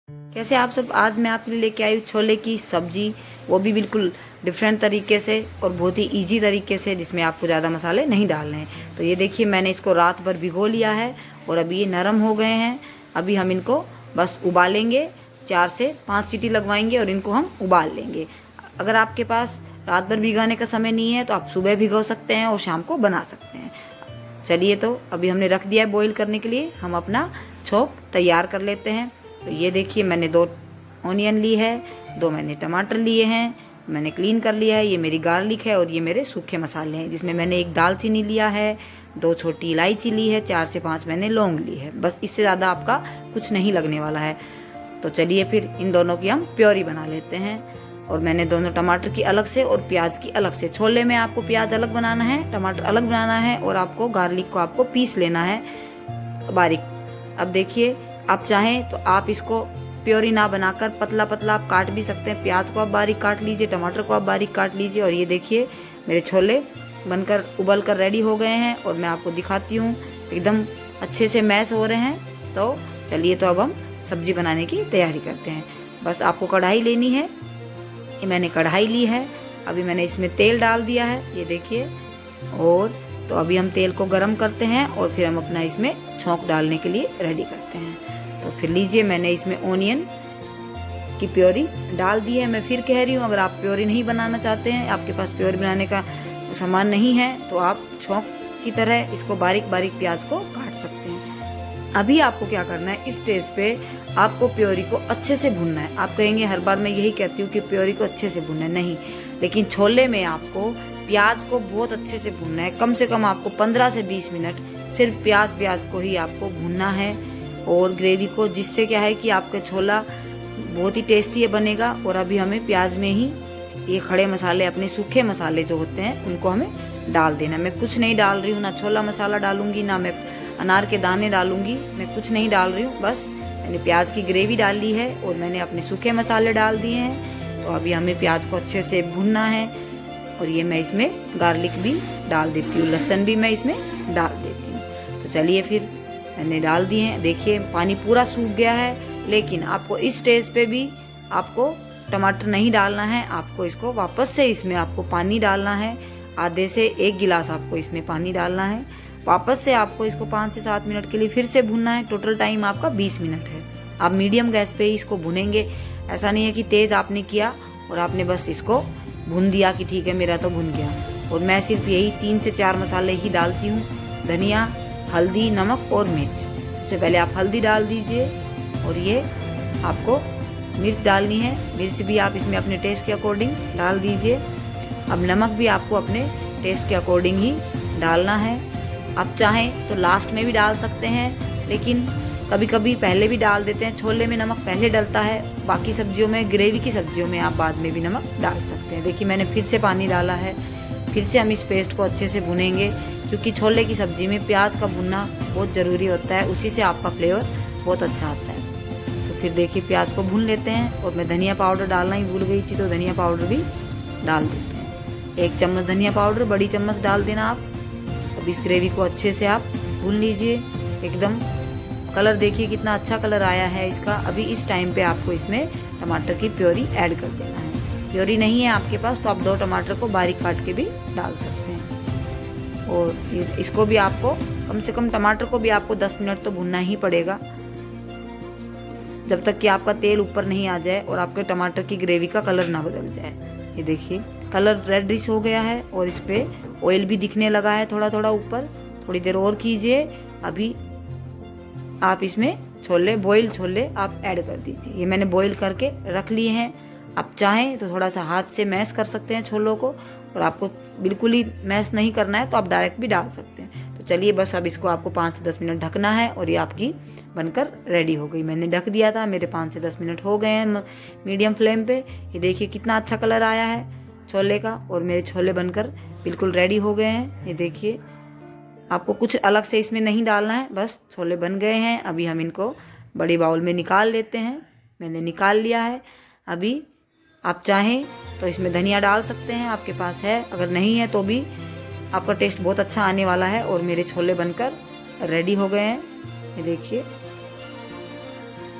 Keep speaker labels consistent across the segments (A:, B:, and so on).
A: कैसे आप सब, आज मैं आपके लिए लेके आई हूँ छोले की सब्जी, वो भी बिल्कुल डिफरेंट तरीके से और बहुत ही इजी तरीके से, जिसमें आपको ज़्यादा मसाले नहीं डालने हैं। तो ये देखिए, मैंने इसको रात भर भिगो लिया है और अभी ये नरम हो गए हैं। अभी हम इनको बस उबालेंगे, 4 से 5 सीटी लगवाएंगे और इनको हम उबाल लेंगे। अगर आपके पास रात भर भिगाने का समय नहीं है तो आप सुबह भिगो सकते हैं और शाम को बना सकते हैं। चलिए, तो अभी हमने रख दिया है बॉईल करने के लिए, हम अपना छोंक तैयार कर लेते हैं। तो ये देखिए, मैंने 2 ऑनियन ली है, 2 मैंने टमाटर लिए हैं, मैंने क्लीन कर लिया है। ये मेरी गार्लिक है और ये मेरे सूखे मसाले हैं, जिसमें मैंने 1 दालचीनी लिया है, 2 छोटी इलायची ली है, 4 से 5 मैंने लौंग ली है। बस इससे ज़्यादा आपका कुछ नहीं लगने वाला है। तो चलिए फिर इन दोनों की हम प्योरी बना लेते हैं। और मैंने दोनों टमाटर की अलग से और प्याज की अलग से, छोले में आपको प्याज अलग बनाना है, टमाटर अलग बनाना है और आपको गार्लिक को आपको पीस लेना है बारीक। अब देखिए, आप चाहें तो आप इसको प्योरी ना बनाकर पतला पतला आप काट भी सकते हैं। प्याज को आप बारीक काट लीजिए, टमाटर को आप बारीक काट लीजिए। और ये देखिए, मेरे छोले बनकर उबल कर रेडी हो गए हैं और मैं आपको दिखाती हूँ, एकदम अच्छे से मैश हो रहे हैं। तो चलिए, तो अब हम सब्जी बनाने की तैयारी करते हैं। बस आपको कढ़ाई लेनी है, ये मैंने कढ़ाई ली है। अभी मैंने इसमें तेल डाल दिया है, ये देखिए। और तो अभी हम तेल को गरम करते हैं और फिर हम अपना इसमें छौंक डालने के लिए रेडी करते हैं। तो फिर लीजिए, मैंने इसमें ओनियन की प्योरी डाल दी है। मैं फिर कह रही हूँ, अगर आप प्योरी नहीं बनाना चाहते हैं, आपके पास प्योरी बनाने का सामान नहीं है, तो आप छौंक की तरह इसको बारीक बारीक प्याज को काट सकते हैं। अभी आपको क्या करना है, इस स्टेज पे आपको प्योरी को अच्छे से भूनना है। आप कहेंगे हर बार मैं यही कहती हूँ कि प्योरी को अच्छे से भूनना है, नहीं, लेकिन छोले में आपको प्याज को बहुत अच्छे से भूनना है। कम से कम आपको 15 से 20 मिनट सिर्फ प्याज को ही आपको भूनना है और ग्रेवी को, जिससे क्या है कि आपका छोला बहुत ही टेस्टी बनेगा। और अभी हमें प्याज में ही ये खड़े मसाले, अपने सूखे मसाले जो होते हैं, उनको हमें डाल देना। मैं कुछ नहीं डाल रही हूँ, ना छोला मसाला डालूंगी, ना मैं अनार के दाने डालूंगी, मैं कुछ नहीं डाल रही हूँ। बस मैंने प्याज की ग्रेवी डाल ली है और मैंने अपने सूखे मसाले डाल दिए हैं। तो अभी हमें प्याज को अच्छे से भूनना है। और ये मैं इसमें गार्लिक भी डाल देती हूँ, लहसुन भी मैं इसमें डाल देती हूँ। तो चलिए, फिर मैंने डाल दिए हैं। देखिए, पानी पूरा सूख गया है, लेकिन आपको इस स्टेज पे भी आपको टमाटर नहीं डालना है। आपको इसको वापस से इसमें आपको पानी डालना है, आधे से 1 गिलास आपको इसमें पानी डालना है। वापस से आपको इसको 5 से 7 मिनट के लिए फिर से भूनना है। टोटल टाइम आपका 20 मिनट है। आप मीडियम गैस पे ही इसको भुनेंगे। ऐसा नहीं है कि तेज आपने किया और आपने बस इसको भून दिया कि ठीक है मेरा तो भुन गया। और मैं सिर्फ यही 3 से 4 मसाले ही डालती हूँ, धनिया, हल्दी, नमक और मिर्च। सबसे पहले आप हल्दी डाल दीजिए और ये आपको मिर्च डालनी है। मिर्च भी आप इसमें अपने टेस्ट के अकॉर्डिंग डाल दीजिए। अब नमक भी आपको अपने टेस्ट के अकॉर्डिंग ही डालना है। आप चाहें तो लास्ट में भी डाल सकते हैं, लेकिन कभी कभी पहले भी डाल देते हैं। छोले में नमक पहले डलता है, बाकी सब्जियों में, ग्रेवी की सब्जियों में आप बाद में भी नमक डाल सकते हैं। देखिए, मैंने फिर से पानी डाला है। फिर से हम इस पेस्ट को अच्छे से भुनेंगे, क्योंकि छोले की सब्जी में प्याज का भुनना बहुत ज़रूरी होता है, उसी से आपका फ्लेवर बहुत अच्छा आता है। तो फिर देखिए, प्याज को भून लेते हैं। और मैं धनिया पाउडर डालना ही भूल गई थी, तो धनिया पाउडर भी डाल देते हैं। 1 चम्मच धनिया पाउडर, बड़ी चम्मच डाल देना आप। अब इस ग्रेवी को अच्छे से आप भून लीजिए। एकदम कलर देखिए कितना अच्छा कलर आया है इसका। अभी इस टाइम पे आपको इसमें टमाटर की प्योरी ऐड कर देना है। प्योरी नहीं है आपके पास तो आप 2 टमाटर को बारीक काट के भी डाल सकते हैं। और इसको भी आपको कम से कम, टमाटर को भी आपको 10 मिनट तो भूनना ही पड़ेगा, जब तक कि आपका तेल ऊपर नहीं आ जाए और आपके टमाटर की ग्रेवी का कलर ना बदल जाए। ये देखिए, कलर रेडिश हो गया है और इस पे ऑयल भी दिखने लगा है थोड़ा थोड़ा ऊपर। थोड़ी देर और कीजिए। अभी आप इसमें छोले, बॉईल छोले आप ऐड कर दीजिए। ये मैंने बॉईल करके रख लिए हैं। आप चाहें तो थोड़ा सा हाथ से मैश कर सकते हैं छोलों को, और आपको बिल्कुल ही मैश नहीं करना है तो आप डायरेक्ट भी डाल सकते हैं। तो चलिए, बस अब इसको आपको 5 से 10 मिनट ढकना है और ये आपकी बनकर रेडी हो गई। मैंने ढक दिया था, मेरे 5 से 10 मिनट हो गए हैं मीडियम फ्लेम पे। ये देखिए कितना अच्छा कलर आया है छोले का, और मेरे छोले बनकर बिल्कुल रेडी हो गए हैं। ये देखिए, आपको कुछ अलग से इसमें नहीं डालना है, बस छोले बन गए हैं। अभी हम इनको बड़ी बाउल में निकाल लेते हैं। मैंने निकाल लिया है। अभी आप चाहें तो इसमें धनिया डाल सकते हैं, आपके पास है, अगर नहीं है तो भी आपका टेस्ट बहुत अच्छा आने वाला है। और मेरे छोले बनकर रेडी हो गए हैं, ये देखिए।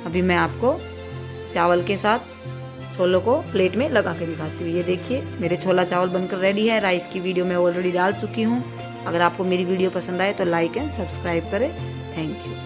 A: अभी मैं आपको चावल के साथ छोलों को प्लेट में लगा के दिखाती हूँ। ये देखिए मेरे छोला चावल बनकर रेडी है। राइस की वीडियो मैं ऑलरेडी डाल चुकी हूँ। अगर आपको मेरी वीडियो पसंद आए तो लाइक एंड सब्सक्राइब करें। Thank you.